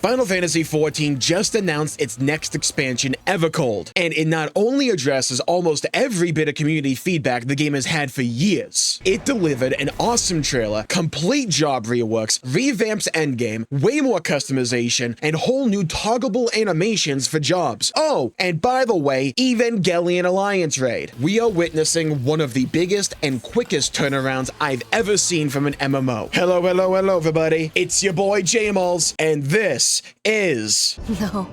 Final Fantasy XIV just announced its next expansion, Evercold, and it not only addresses almost every bit of community feedback the game has had for years, it delivered an awesome trailer, complete job reworks, revamps Endgame, way more customization, and whole new toggleable animations for jobs. Oh, and by the way, Evangelion Alliance Raid. We are witnessing one of the biggest and quickest turnarounds I've ever seen from an MMO. Hello, hello, hello, everybody. It's your boy Jmulls, and this is... No,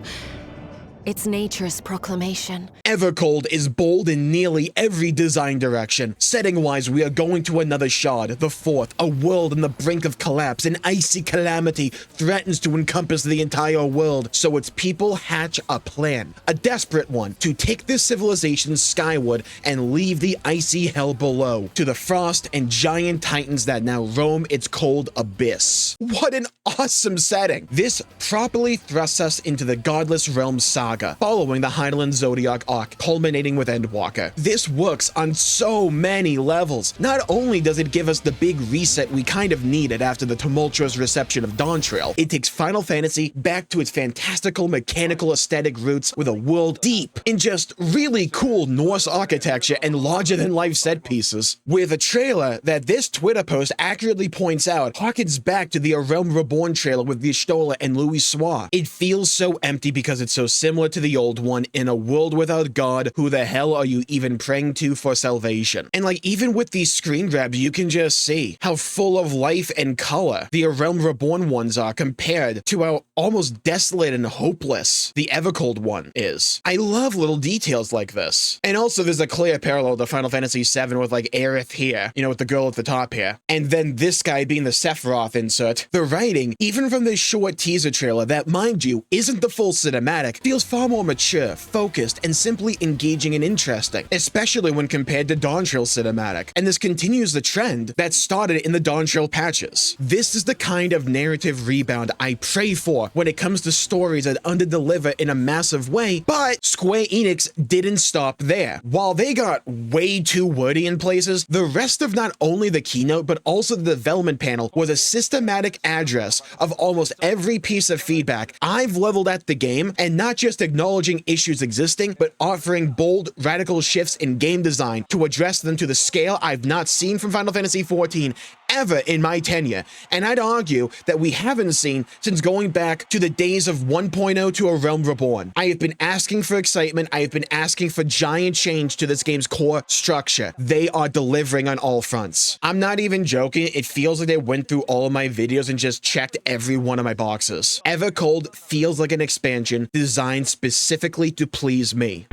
it's nature's proclamation. Evercold is bold in nearly every design direction. Setting-wise, we are going to another shard, the fourth, a world on the brink of collapse. An icy calamity threatens to encompass the entire world, so its people hatch a plan, a desperate one, to take this civilization skyward and leave the icy hell below, to the frost and giant titans that now roam its cold abyss. What an awesome setting! This properly thrusts us into the Godless Realm saga, following the Heidelin Zodiac arc, culminating with Endwalker. This works on so many levels. Not only does it give us the big reset we kind of needed after the tumultuous reception of Dawntrail, it takes Final Fantasy back to its fantastical mechanical aesthetic roots with a world deep in just really cool Norse architecture and larger-than-life set pieces. With a trailer that this Twitter post accurately points out harkens back to the A Realm Reborn trailer with Vishtola and Louis Soir. It feels so empty because it's so similar to the old one. In a world without God, who the hell are you even praying to for salvation? And like, even with these screen grabs, you can just see how full of life and color the A Realm Reborn ones are compared to how almost desolate and hopeless the Evercold one is. I love little details like this. And also there's a clear parallel to Final Fantasy VII with like Aerith here, you know, with the girl at the top here, and then this guy being the Sephiroth insert. The writing, even from this short teaser trailer that, mind you, isn't the full cinematic, feels far more mature, focused, and simply engaging and interesting, especially when compared to Dawntrail cinematic. And this continues the trend that started in the Dawntrail patches. This is the kind of narrative rebound I pray for when it comes to stories that underdeliver in a massive way, but Square Enix didn't stop there. While they got way too wordy in places, the rest of not only the keynote, but also the development panel was a systematic address of almost every piece of feedback I've leveled at the game, and not just acknowledging issues existing, but offering bold, radical shifts in game design to address them to the scale I've not seen from Final Fantasy XIV ever in my tenure, and I'd argue that we haven't seen since going back to the days of 1.0 to A Realm Reborn. I have been asking for excitement, I have been asking for giant change to this game's core structure. They are delivering on all fronts. I'm not even joking, it feels like they went through all of my videos and just checked every one of my boxes. Evercold feels like an expansion designed specifically to please me.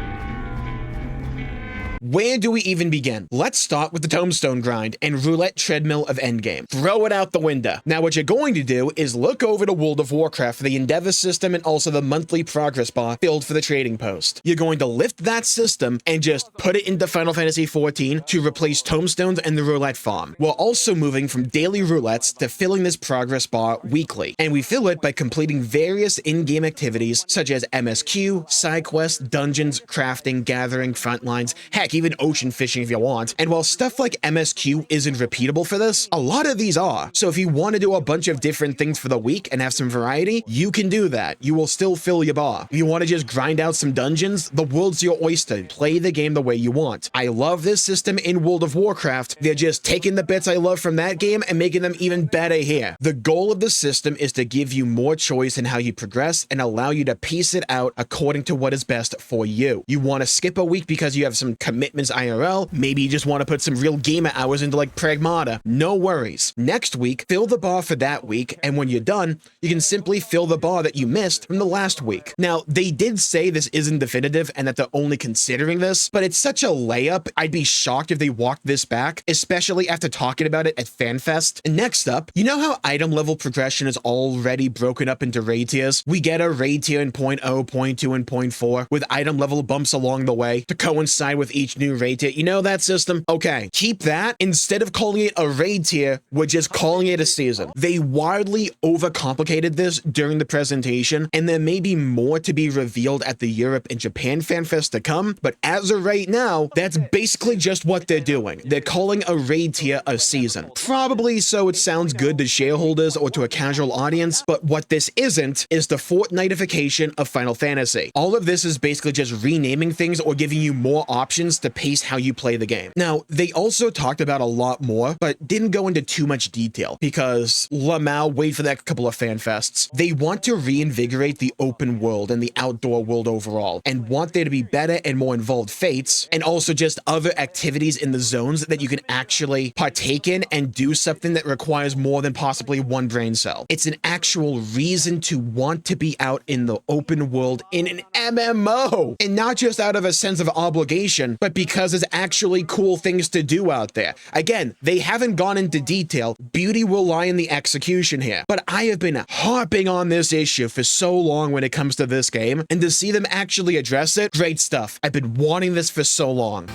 Where do we even begin? Let's start with the Tombstone grind and roulette treadmill of Endgame. Throw it out the window. Now what you're going to do is look over to World of Warcraft for the Endeavor system and also the monthly progress bar filled for the trading post. You're going to lift that system and just put it into Final Fantasy XIV to replace Tombstones and the roulette farm. We're also moving from daily roulettes to filling this progress bar weekly, and we fill it by completing various in-game activities such as MSQ, side quests, dungeons, crafting, gathering, frontlines, heck, even ocean fishing if you want. And while stuff like MSQ isn't repeatable for this, a lot of these are. So if you want to do a bunch of different things for the week and have some variety, you can do that. You will still fill your bar. If you want to just grind out some dungeons, the world's your oyster. Play the game the way you want. I love this system in World of Warcraft. They're just taking the bits I love from that game and making them even better here. The goal of the system is to give you more choice in how you progress and allow you to piece it out according to what is best for you. You want to skip a week because you have some commitments IRL, maybe you just want to put some real gamer hours into like Pragmata. No worries. Next week, fill the bar for that week, and when you're done, you can simply fill the bar that you missed from the last week. Now, they did say this isn't definitive and that they're only considering this, but it's such a layup, I'd be shocked if they walked this back, especially after talking about it at FanFest. And next up, you know how item level progression is already broken up into raid tiers? We get a raid tier in 0.0, 0.2, and 0.4 with item level bumps along the way to coincide with each each new raid tier. You know that system? Okay, keep that. Instead of calling it a raid tier, we're just calling it a season. They wildly overcomplicated this during the presentation, and there may be more to be revealed at the Europe and Japan Fan Fest to come, but as of right now, that's basically just what they're doing. They're calling a raid tier a season. Probably so it sounds good to shareholders or to a casual audience, but what this isn't is the fortnightification of Final Fantasy. All of this is basically just renaming things or giving you more options to pace how you play the game. Now, they also talked about a lot more, but didn't go into too much detail because Lamau, wait for that couple of fan fests. They want to reinvigorate the open world and the outdoor world overall, and want there to be better and more involved fates, and also just other activities in the zones that you can actually partake in and do something that requires more than possibly one brain cell. It's an actual reason to want to be out in the open world in an MMO, and not just out of a sense of obligation, but because there's actually cool things to do out there. Again, they haven't gone into detail. Beauty will lie in the execution here, but I have been harping on this issue for so long when it comes to this game, and to see them actually address it, great stuff. I've been wanting this for so long.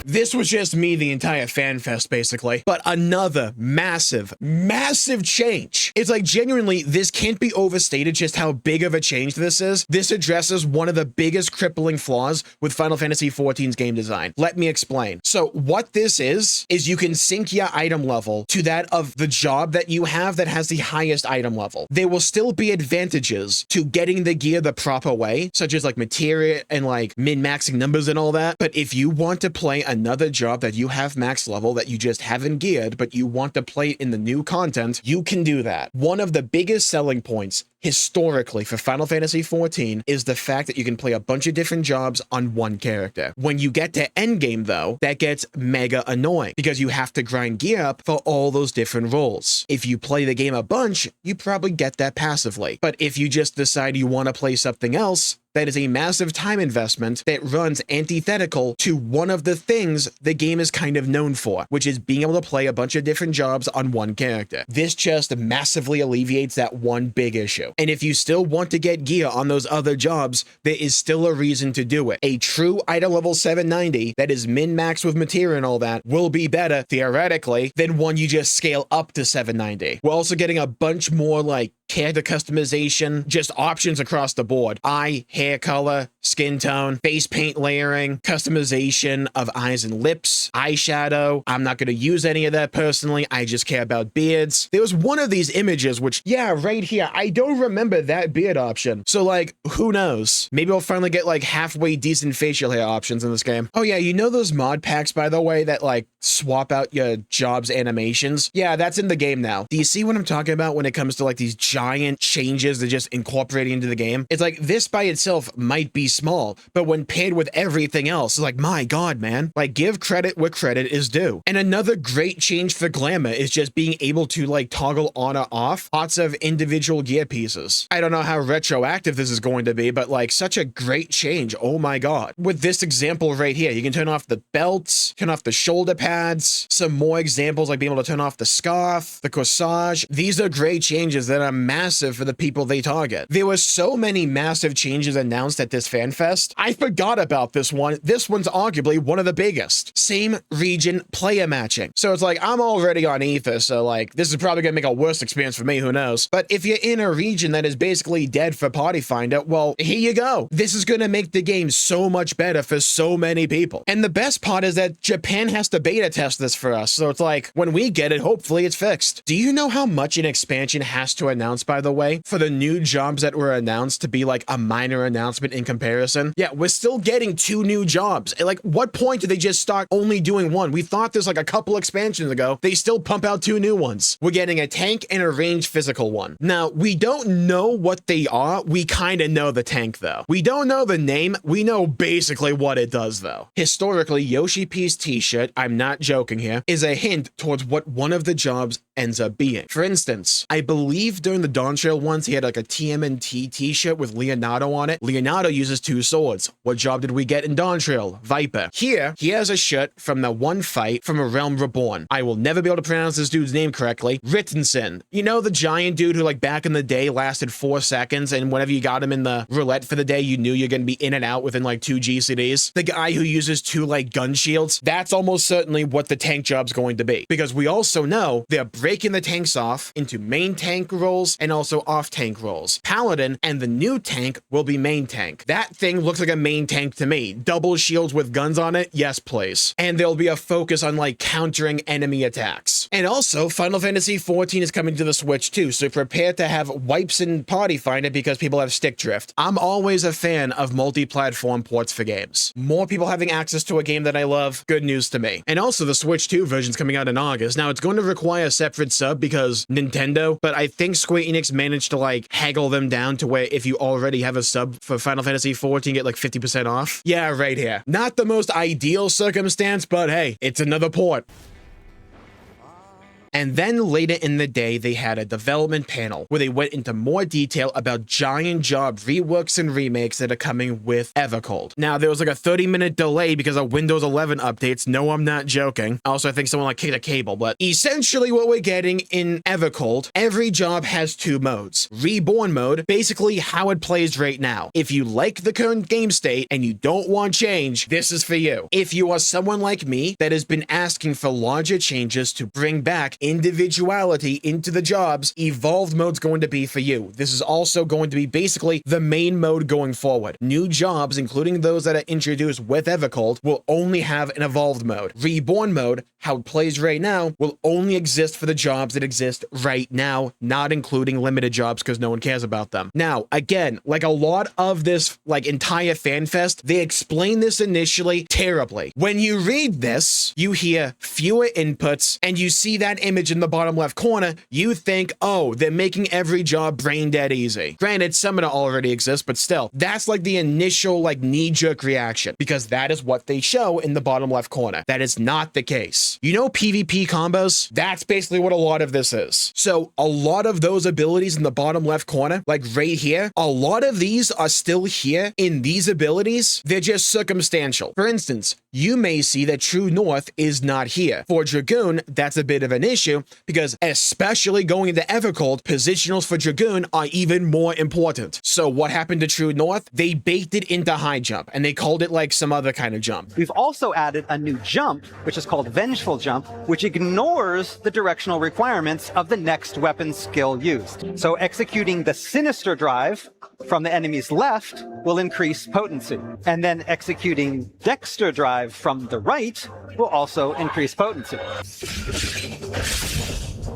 This was just me the entire fan fest, basically. But another massive, massive change. It's like, genuinely, this can't be overstated just how big of a change this is. This addresses one of the biggest crippling flaws with Final Fantasy XIV's game design. Let me explain. So what this is you can sync your item level to that of the job that you have that has the highest item level. There will still be advantages to getting the gear the proper way, such as like materia and like min-maxing numbers and all that. But if you want to play another job that you have max level that you just haven't geared, but you want to play it in the new content, you can do that. One of the biggest selling points historically for Final Fantasy XIV is the fact that you can play a bunch of different jobs on one character. When you get to Endgame though, that gets mega annoying because you have to grind gear up for all those different roles. If you play the game a bunch, you probably get that passively. But if you just decide you want to play something else, that is a massive time investment that runs antithetical to one of the things the game is kind of known for, which is being able to play a bunch of different jobs on one character. This just massively alleviates that one big issue. And if you still want to get gear on those other jobs, there is still a reason to do it. A true item level 790 that is min-max with materia and all that will be better, theoretically, than one you just scale up to 790. We're also getting a bunch more like character customization, just options across the board. Eye, hair color, skin tone, face paint layering, customization of eyes and lips, eyeshadow. I'm not going to use any of that personally. I just care about beards. There was one of these images which, yeah, right here, I don't remember that beard option. So like, who knows? Maybe I'll finally get like halfway decent facial hair options in this game. Oh yeah, you know those mod packs, by the way, that like swap out your jobs animations? Yeah, that's in the game now. Do you see what I'm talking about when it comes to like these giant changes that just incorporating into the game? It's like this by itself might be small, but when paired with everything else, it's like, my god, man, like give credit where credit is due. And another great change for glamour is just being able to like toggle on or off lots of individual gear pieces. I don't know how retroactive this is going to be, but like such a great change. Oh my god. With this example right here, you can turn off the belts, turn off the shoulder pads, some more examples like being able to turn off the scarf, the corsage. These are great changes that are massive for the people they target. There were so many massive changes announced at this fan fest. I forgot about this one. This one's arguably one of the biggest. Same region player matching. So it's like, I'm already on Ether, so like, this is probably gonna make a worse experience for me, who knows? But if you're in a region that is basically dead for Party Finder, well, here you go. This is gonna make the game so much better for so many people. And the best part is that Japan has to beta test this for us, so it's like, when we get it, hopefully it's fixed. Do you know how much an expansion has to announce, by the way, for the new jobs that were announced to be like a minor announcement in comparison? Yeah, we're still getting 2 new jobs. And like, what point do they just start only doing one? We thought this like a couple expansions ago. They still pump out 2 new ones. We're getting a tank and a ranged physical one. Now, we don't know what they are. We kind of know the tank though. We don't know the name. We know basically what it does though. Historically, Yoshi P's t-shirt, I'm not joking here, is a hint towards what one of the jobs ends up being. For instance, I believe during the Dawn Trail once he had like a TMNT t-shirt with Leonardo on it. Leonardo uses uses 2 swords. What job did we get in Dawntrail? Viper. Here, he has a shirt from the one fight from A Realm Reborn. I will never be able to pronounce this dude's name correctly. Rittenson. You know the giant dude who like back in the day lasted 4 seconds, and whenever you got him in the roulette for the day, you knew you're gonna be in and out within like 2 GCDs? The guy who uses 2 like gun shields? That's almost certainly what the tank job's going to be. Because we also know they're breaking the tanks off into main tank roles and also off tank roles. Paladin and the new tank will be main tank. That thing looks like a main tank to me. Double shields with guns on it? Yes, please. And there'll be a focus on like countering enemy attacks. And also, Final Fantasy XIV is coming to the Switch too, so prepare to have wipes in Party Finder because people have stick drift. I'm always a fan of multi-platform ports for games. More people having access to a game that I love, good news to me. And also, the Switch 2 version's coming out in August. Now, it's going to require a separate sub because Nintendo, but I think Square Enix managed to like haggle them down to where if you already have a sub for Final Fantasy XIV, get like 50% off. Yeah, right here. Not the most ideal circumstance, but hey, it's another port. And then later in the day, they had a development panel where they went into more detail about giant job reworks and remakes that are coming with Evercold. Now, there was like a 30-minute delay because of Windows 11 updates. No, I'm not joking. Also, I think someone like kicked a cable, but essentially what we're getting in Evercold, every job has 2 modes. Reborn mode, basically how it plays right now. If you like the current game state and you don't want change, this is for you. If you are someone like me that has been asking for larger changes to bring back individuality into the jobs, Evolved mode's going to be for you. This is also going to be basically the main mode going forward. New jobs, including those that are introduced with Evercold, will only have an Evolved mode. Reborn mode, how it plays right now, will only exist for the jobs that exist right now, not including limited jobs because no one cares about them. Now, again, like a lot of this like entire fanfest, they explain this initially terribly. When you read this, you hear fewer inputs and you see that image in the bottom left corner, you think, oh, they're making every job brain dead easy. Granted, Summoner already exists, but still, that's like the initial like knee-jerk reaction because that is what they show in the bottom left corner. That is not the case. You know PvP combos? That's basically what a lot of this is. So a lot of those abilities in the bottom left corner, like right here, a lot of these are still here in these abilities. They're just circumstantial. For instance, you may see that True North is not here. For Dragoon, that's a bit of an issue because especially going into Evercold, positionals for Dragoon are even more important. So what happened to True North? They baked it into high jump and they called it like some other kind of jump. We've also added a new jump, which is called Vengeful Jump, which ignores the directional requirements of the next weapon skill used. So executing the Sinister Drive from the enemy's left will increase potency. And then executing Dexter Drive from the right will also increase potency.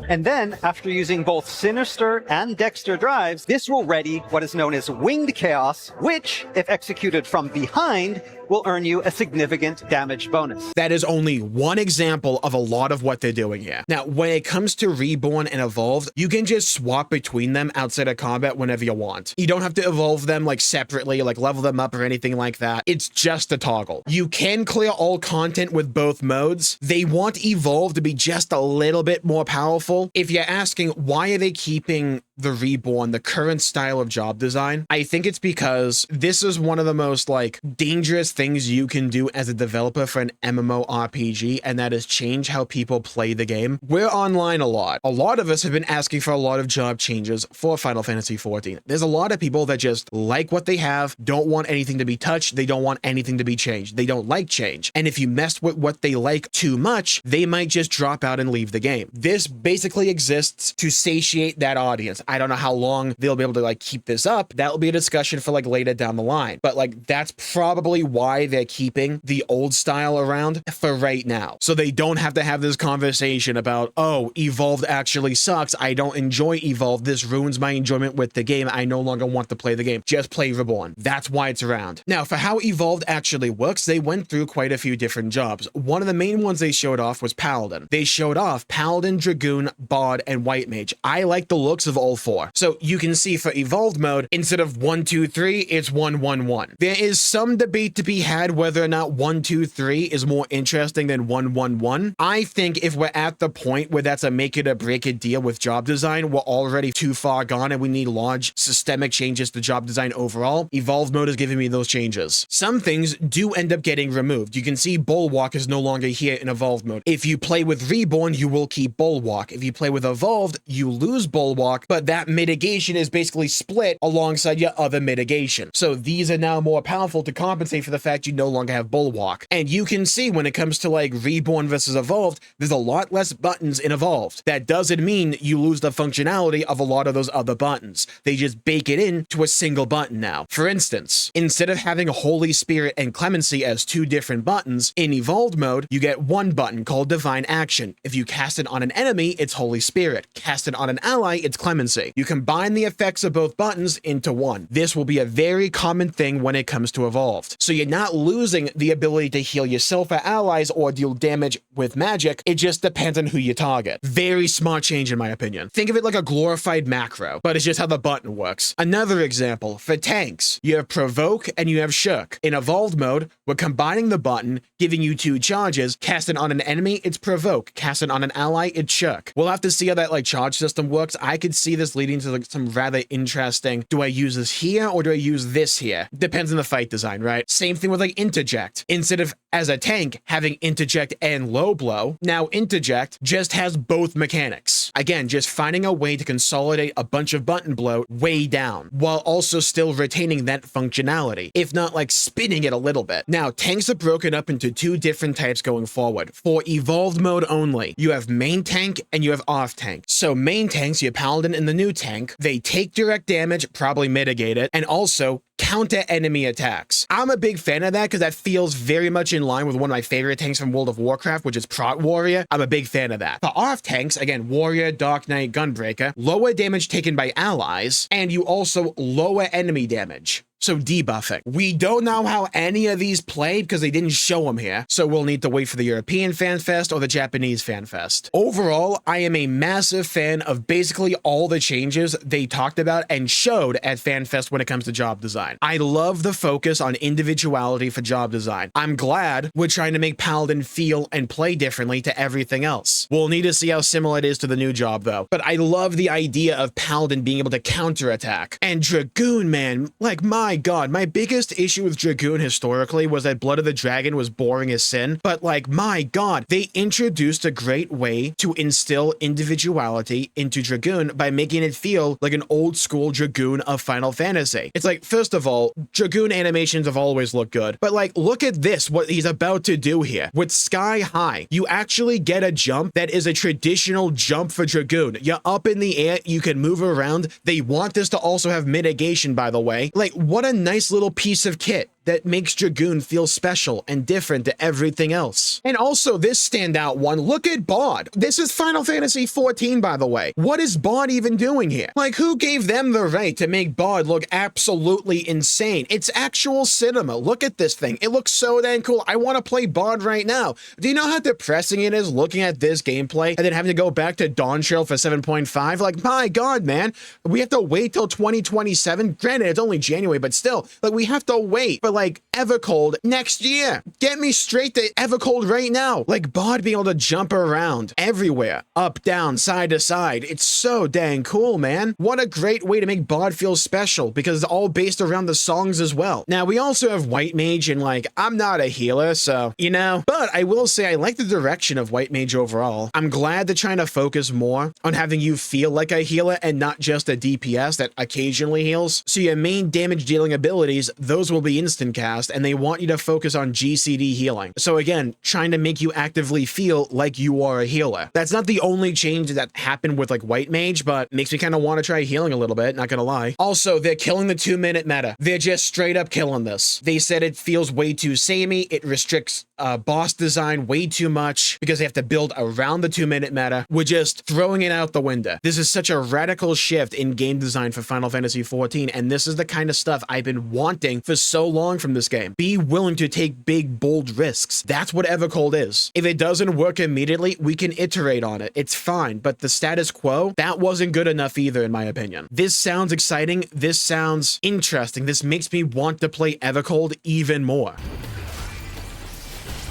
And then, after using both Sinister and Dexter drives, this will ready what is known as Winged Chaos, which, if executed from behind, will earn you a significant damage bonus. That is only one example of a lot of what they're doing here. Now, when it comes to Reborn and Evolved, you can just swap between them outside of combat whenever you want. You don't have to evolve them like separately, like level them up or anything like that. It's just a toggle. You can clear all content with both modes. They want Evolved to be just a little bit more powerful. If you're asking why are they keeping the Reborn, the current style of job design, I think it's because this is one of the most like dangerous things you can do as a developer for an MMORPG, and that is change how people play the game. We're online a lot. A lot of us have been asking for a lot of job changes for Final Fantasy XIV. There's a lot of people that just like what they have, don't want anything to be touched, they don't want anything to be changed. They don't like change. And if you mess with what they like too much, they might just drop out and leave the game. This basically exists to satiate that audience. I don't know how long they'll be able to like keep this up. That'll be a discussion for like later down the line. But like that's probably why they're keeping the old style around for right now. So they don't have to have this conversation about, oh, Evolved actually sucks. I don't enjoy Evolved. This ruins my enjoyment with the game. I no longer want to play the game. Just play Reborn. That's why it's around. Now, for how Evolved actually works, they went through quite a few different jobs. One of the main ones they showed off was Paladin. They showed off Paladin, Dragoon, Bard, and White Mage. I like the looks of all call for. So you can see for evolved mode, instead of 1, 2, 3, it's 1, 1, 1. There is some debate to be had whether or not 1, 2, 3 is more interesting than 1, 1, 1. I think if we're at the point where that's a make it or break it deal with job design, we're already too far gone and we need large systemic changes to job design overall. Evolved mode is giving me those changes. Some things do end up getting removed. You can see Bulwark is no longer here in evolved mode. If you play with Reborn, you will keep Bulwark. If you play with Evolved, you lose Bulwark, but that mitigation is basically split alongside your other mitigation. So these are now more powerful to compensate for the fact you no longer have Bulwark. And you can see when it comes to like Reborn versus Evolved, there's a lot less buttons in Evolved. That doesn't mean you lose the functionality of a lot of those other buttons. They just bake it into a single button now. For instance, instead of having Holy Spirit and Clemency as two different buttons, in Evolved mode, you get one button called Divine Action. If you cast it on an enemy, it's Holy Spirit. Cast it on an ally, it's Clemency. You combine the effects of both buttons into one. This will be a very common thing when it comes to Evolved. So you're not losing the ability to heal yourself or allies or deal damage with magic. It just depends on who you target. Very smart change in my opinion. Think of it like a glorified macro, but it's just how the button works. Another example, for tanks, you have Provoke and you have Shook. In Evolved mode, we're combining the button, giving you two charges. Cast it on an enemy, it's Provoke. Cast it on an ally, it's Shook. We'll have to see how that like charge system works. I could see this leading to like some rather interesting, do I use this here or do I use this here? Depends on the fight design, right? Same thing with like Interject. Instead of as a tank having Interject and Low Blow, now Interject just has both mechanics. Again, just finding a way to consolidate a bunch of button blow way down while also still retaining that functionality, if not like spinning it a little bit. Now, tanks are broken up into two different types going forward. For evolved mode only, you have main tank and you have off tank. So main tanks, your paladin and the new tank, they take direct damage, probably mitigate it, and also counter enemy attacks. I'm a big fan of that because that feels very much in line with one of my favorite tanks from World of Warcraft, which is Prot Warrior. I'm a big fan of that. For off tanks, again, Warrior, Dark Knight, Gunbreaker, lower damage taken by allies, and you also lower enemy damage. So debuffing. We don't know how any of these played because they didn't show them here, so we'll need to wait for the European Fan Fest or the Japanese Fan Fest. Overall, I am a massive fan of basically all the changes they talked about and showed at Fan Fest when it comes to job design. I love the focus on individuality for job design. I'm glad we're trying to make Paladin feel and play differently to everything else. We'll need to see how similar it is to the new job though, but I love the idea of Paladin being able to counterattack. And Dragoon, man, like my God, my biggest issue with Dragoon historically was that Blood of the Dragon was boring as sin, but like, my God, they introduced a great way to instill individuality into Dragoon by making it feel like an old school Dragoon of Final Fantasy. It's like, first of all, Dragoon animations have always looked good, but like, look at this, what he's about to do here. With Sky High, you actually get a jump that is a traditional jump for Dragoon. You're up in the air, you can move around. They want this to also have mitigation, by the way. Like, what a nice little piece of kit that makes Dragoon feel special and different to everything else. And also this standout one, look at Bod. This is Final Fantasy XIV, by the way. What is Bod even doing here? Like, who gave them the right to make Bod look absolutely insane? It's actual cinema. Look at this thing. It looks so dang cool. I want to play Bod right now. Do you know how depressing it is looking at this gameplay and then having to go back to Dawntrail for 7.5? Like, my God, man. We have to wait till 2027. Granted, it's only January, but still, like, we have to wait for like Evercold next year. Get me straight to Evercold right now. Like Bod being able to jump around everywhere, up, down, side to side. It's so dang cool, man. What a great way to make Bod feel special because it's all based around the songs as well. Now, we also have White Mage and like, I'm not a healer, so, you know, but I will say I like the direction of White Mage overall. I'm glad they're trying to focus more on having you feel like a healer and not just a DPS that occasionally heals. So your main damage dealing abilities, those will be instant cast, and they want you to focus on GCD healing. So again, trying to make you actively feel like you are a healer. That's not the only change that happened with like White Mage, but makes me kind of want to try healing a little bit, not gonna lie. Also, they're killing the 2-minute meta. They're just straight up killing this. They said it feels way too samey. It restricts boss design way too much because they have to build around the 2-minute meta. We're just throwing it out the window. This is such a radical shift in game design for Final Fantasy XIV, and this is the kind of stuff I've been wanting for so long along from this game. Be willing to take big, bold risks. That's what Evercold is. If it doesn't work immediately, we can iterate on it. It's fine, but the status quo, that wasn't good enough either, in my opinion. This sounds exciting. This sounds interesting. This makes me want to play Evercold even more.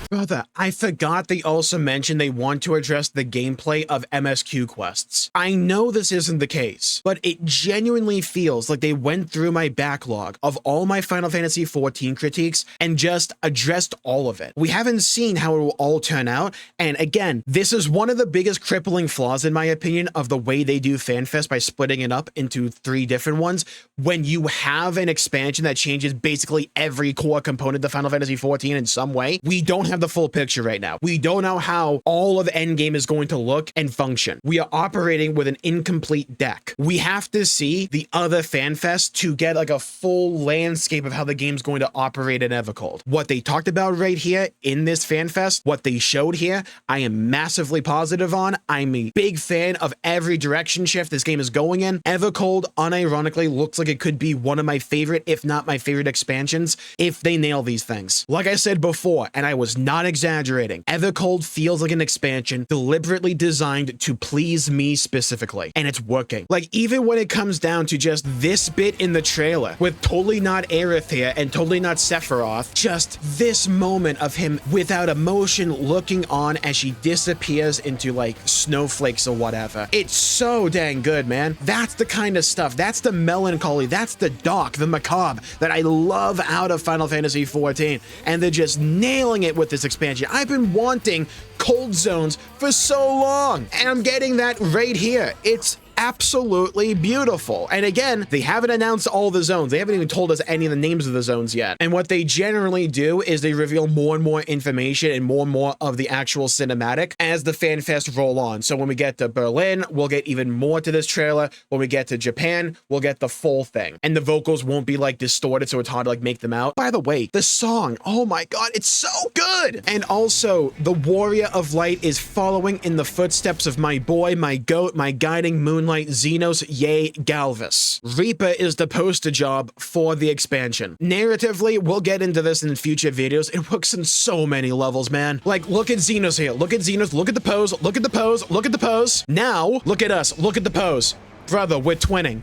Brother, I forgot they also mentioned they want to address the gameplay of MSQ quests. I know this isn't the case, but it genuinely feels like they went through my backlog of all my Final Fantasy XIV critiques and just addressed all of it. We haven't seen how it will all turn out, and again, this is one of the biggest crippling flaws, in my opinion, of the way they do FanFest by splitting it up into 3 different ones. When you have an expansion that changes basically every core component of Final Fantasy XIV in some way, we don't have the full picture right now. We don't know how all of Endgame is going to look and function. We are operating with an incomplete deck. We have to see the other FanFest to get like a full landscape of how the game's going to operate in Evercold. What they talked about right here in this FanFest, what they showed here, I am massively positive on. I'm a big fan of every direction shift this game is going in. Evercold unironically looks like it could be one of my favorite, if not my favorite expansions, if they nail these things. Like I said before, and I was not exaggerating, Evercold feels like an expansion deliberately designed to please me specifically, and it's working. Like, even when it comes down to just this bit in the trailer with totally not Aerith here and totally not Sephiroth, just this moment of him without emotion looking on as she disappears into like snowflakes or whatever. It's so dang good, man. That's the kind of stuff, that's the melancholy, that's the dark, the macabre that I love out of Final Fantasy XIV, and they're just nailing it with this expansion. I've been wanting cold zones for so long, and I'm getting that right here. It's absolutely beautiful. And again, they haven't announced all the zones. They haven't even told us any of the names of the zones yet. And what they generally do is they reveal more and more information and more of the actual cinematic as the FanFest roll on. So when we get to Berlin, we'll get even more to this trailer. When we get to Japan, we'll get the full thing. And the vocals won't be like distorted, so it's hard to like make them out. By the way, the song, oh my god, it's so good! And also, the Warrior of Light is following in the footsteps of my boy, my goat, my guiding moonlight, Xenos Yay Galvis. Reaper is the poster job for the expansion. Narratively, we'll get into this in future videos. It works in so many levels, man. Like, look at Xenos here. Look at Xenos. Look at the pose. Look at the pose. Look at the pose. Now, look at us. Look at the pose. Brother, we're twinning.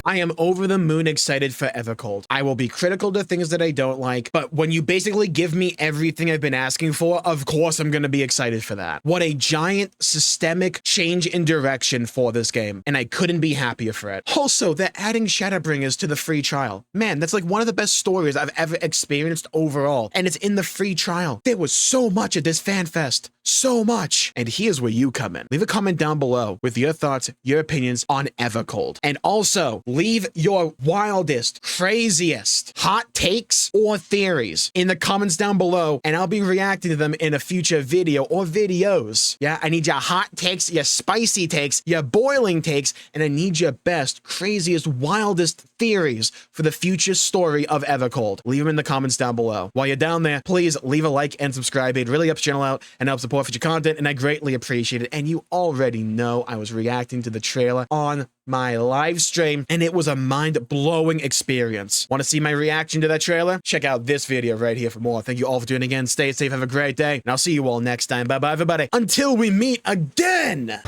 I am over the moon excited for Evercold. I will be critical to things that I don't like, but when you basically give me everything I've been asking for, of course I'm going to be excited for that. What a giant systemic change in direction for this game, and I couldn't be happier for it. Also, they're adding Shadowbringers to the free trial. Man, that's like one of the best stories I've ever experienced overall, and it's in the free trial. There was so much at this FanFest. So much. And here's where you come in. Leave a comment down below with your thoughts, your opinions on Evercold. And also, leave your wildest, craziest hot takes or theories in the comments down below, and I'll be reacting to them in a future video or videos. Yeah, I need your hot takes, your spicy takes, your boiling takes, and I need your best, craziest, wildest theories for the future story of Evercold. Leave them in the comments down below. While you're down there, please leave a like and subscribe. It really helps the channel out and helps support future content, and I greatly appreciate it. And you already know I was reacting to the trailer on my live stream, and it was a mind-blowing experience. Want to see my reaction to that trailer? Check out this video right here for more. Thank you all for tuning in. Stay safe, have a great day, and I'll see you all next time. Bye-bye, everybody. Until we meet again!